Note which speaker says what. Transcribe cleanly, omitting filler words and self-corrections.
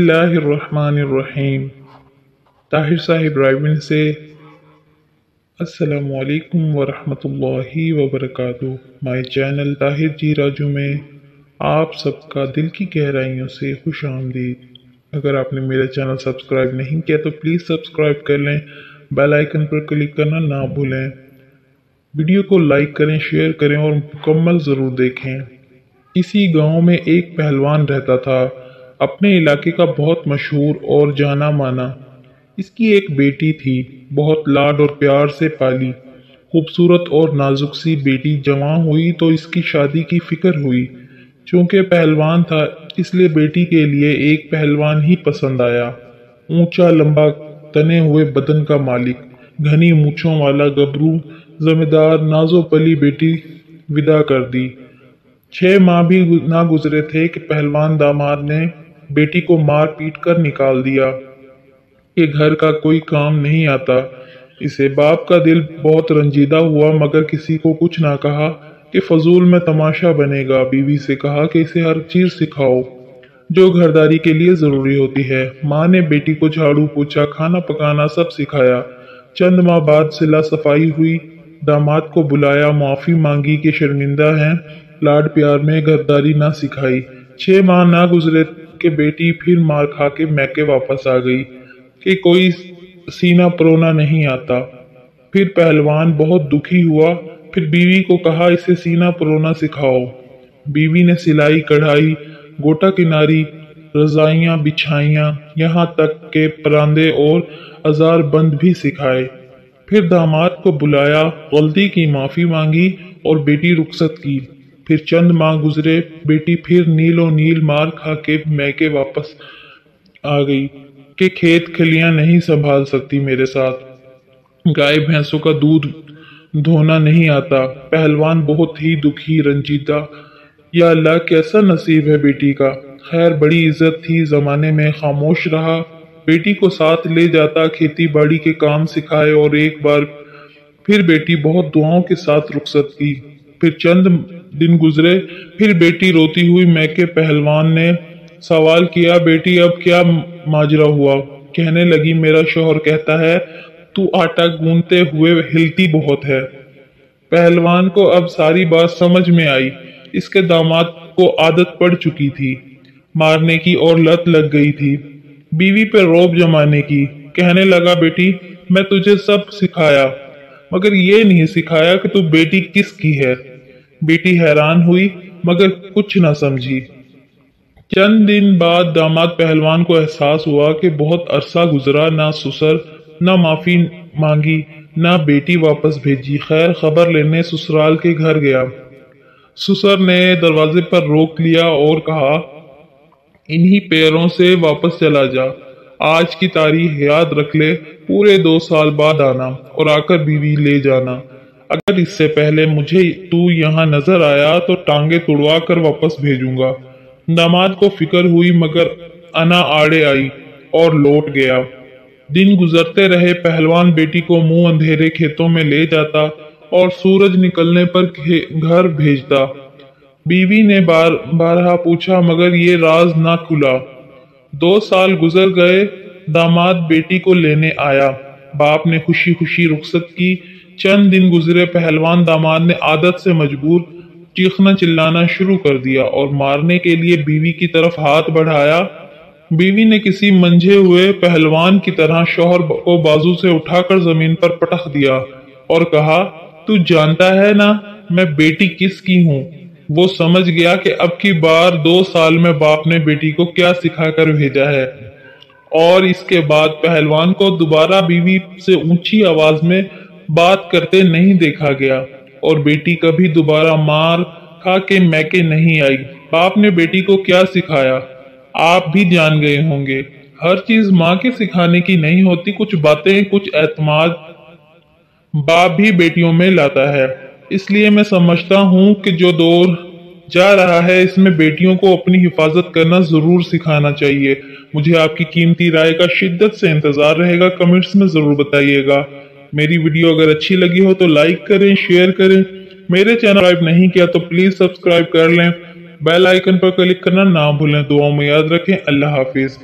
Speaker 1: बिस्मिल्लाहिर्रहमानिर्रहीम। ताहिर साहिब रायविन से अस्सलामु अलैकुम वरहमतुल्लाहि वबरकातुहू। माय चैनल ताहिर जी राजू में आप सबका दिल की गहराइयों से खुश आमदीद। अगर आपने मेरा चैनल सब्सक्राइब नहीं किया तो प्लीज़ सब्सक्राइब कर लें, बेल आइकन पर क्लिक करना ना भूलें। वीडियो को लाइक करें, शेयर करें और मुकम्मल ज़रूर देखें। किसी गांव में एक पहलवान रहता था, अपने इलाके का बहुत मशहूर और जाना माना। इसकी एक बेटी थी, बहुत लाड और प्यार से पाली। खूबसूरत और नाजुक सी बेटी जवान हुई तो इसकी शादी की फिक्र हुई। चूंकि पहलवान था इसलिए बेटी के लिए एक पहलवान ही पसंद आया। ऊंचा लंबा तने हुए बदन का मालिक, घनी मूंछों वाला गबरू, जमींदार नाजो पली बेटी विदा कर दी। 6 माह भी ना गुजरे थे कि पहलवान दामाद ने बेटी को मार पीट कर निकाल दिया कि घर का कोई काम नहीं आता। इसे बाप का दिल बहुत रंजीदा हुआ, मगर किसी को कुछ ना कहा कि फजूल में तमाशा बनेगा। बीवी से कहा कि इसे हर चीज सिखाओ जो घरदारी के लिए जरूरी होती है। माँ ने बेटी को झाड़ू पोछा, खाना पकाना सब सिखाया। चंद माह बाद सिला सफाई हुई। दामाद को बुलाया, माफी मांगी कि शर्मिंदा हैं, लाड प्यार में घरदारी ना सिखाई। 6 माह ना गुजरे कि बेटी फिर मार खा के मैके वापस आ गई कि कोई सीना परोना नहीं आता। फिर पहलवान बहुत दुखी हुआ, फिर बीवी को कहा इसे सीना परोना सिखाओ। बीवी ने सिलाई कढ़ाई, गोटा किनारी, रजाइयां बिछाइयां, यहाँ तक के परांदे और औजार बंद भी सिखाए। फिर दामाद को बुलाया, गलती की माफी मांगी और बेटी रुखसत की। फिर चंद माह गुजरे, बेटी फिर नीलो नील मार खा के मैके वापस आ गई कि खेत खलियां नहीं संभाल सकती मेरे साथ, गाय भैंसों का दूध धोना नहीं आता। पहलवान बहुत ही दुखी रंजीदा, या अल्लाह कैसा नसीब है बेटी का। खैर बड़ी इज्जत थी जमाने में, खामोश रहा। बेटी को साथ ले जाता, खेती बाड़ी के काम सिखाए और एक बार फिर बेटी बहुत दुआओं के साथ रुखसत की। फिर चंद दिन गुजरे, फिर बेटी रोती हुई मैके। पहलवान ने सवाल किया, बेटी अब क्या माजरा हुआ? कहने लगी, मेरा शौहर कहता है तू आटा गूंथते हुए हिलती बहुत है। पहलवान को अब सारी बात समझ में आई। इसके दामाद को आदत पड़ चुकी थी मारने की और लत लग गई थी बीवी पर रौब जमाने की। कहने लगा, बेटी मैं तुझे सब सिखाया मगर ये नहीं सिखाया कि तू बेटी किसकी है। बेटी हैरान हुई मगर कुछ न समझी। चंद दिन बाद दामाद पहलवान को एहसास हुआ कि बहुत अरसा गुजरा, ना ससुर ना माफी मांगी, ना बेटी वापस भेजी। खैर खबर लेने ससुराल के घर गया। ससुर ने दरवाजे पर रोक लिया और कहा, इन्हीं पैरों से वापस चला जा। आज की तारीख याद रख ले, पूरे 2 साल बाद आना और आकर बीवी ले जाना। अगर इससे पहले मुझे तू यहाँ नजर आया तो टांगे तुड़वा कर वापस भेजूंगा। दामाद को फिक्र हुई मगर अना आड़े आई और लौट गया। दिन गुजरते रहे, पहलवान बेटी को मुंह अंधेरे खेतों में ले जाता और सूरज निकलने पर घर भेजता। बीवी ने बारहा पूछा मगर ये राज ना खुला। 2 साल गुजर गए, दामाद बेटी को लेने आया। बाप ने खुशी खुशी रुखसत की। चंद दिन गुजरे, पहलवान दामाद ने आदत से मजबूर चीखना चिल्लाना शुरू कर दिया और मारने के लिए बीवी की तरफ हाथ बढ़ाया। बीवी ने किसी मंझे हुए पहलवान की तरह शौहर को बाजू से उठाकर जमीन पर पटक दिया और कहा, तू जानता है ना मैं बेटी किसकी हूँ। वो समझ गया कि अब की बार 2 साल में बाप ने बेटी को क्या सिखाकर भेजा है। और इसके बाद पहलवान को दोबारा बीवी से ऊंची आवाज में बात करते नहीं देखा गया और बेटी कभी दोबारा मार खा के मैके नहीं आई। बाप ने बेटी को क्या सिखाया आप भी जान गए होंगे। हर चीज माँ के सिखाने की नहीं होती, कुछ बातें कुछ एतमाद बाप भी बेटियों में लाता है। इसलिए मैं समझता हूँ कि जो दौर जा रहा है इसमें बेटियों को अपनी हिफाजत करना जरूर सिखाना चाहिए। मुझे आपकी कीमती राय का शिद्दत से इंतजार रहेगा, कमेंट्स में जरूर बताइएगा। मेरी वीडियो अगर अच्छी लगी हो तो लाइक करें, शेयर करें। मेरे चैनल सब्सक्राइब नहीं किया तो प्लीज सब्सक्राइब कर लें, बेल आइकन पर क्लिक करना ना भूलें। दुआओं में याद रखें। अल्लाह हाफिज।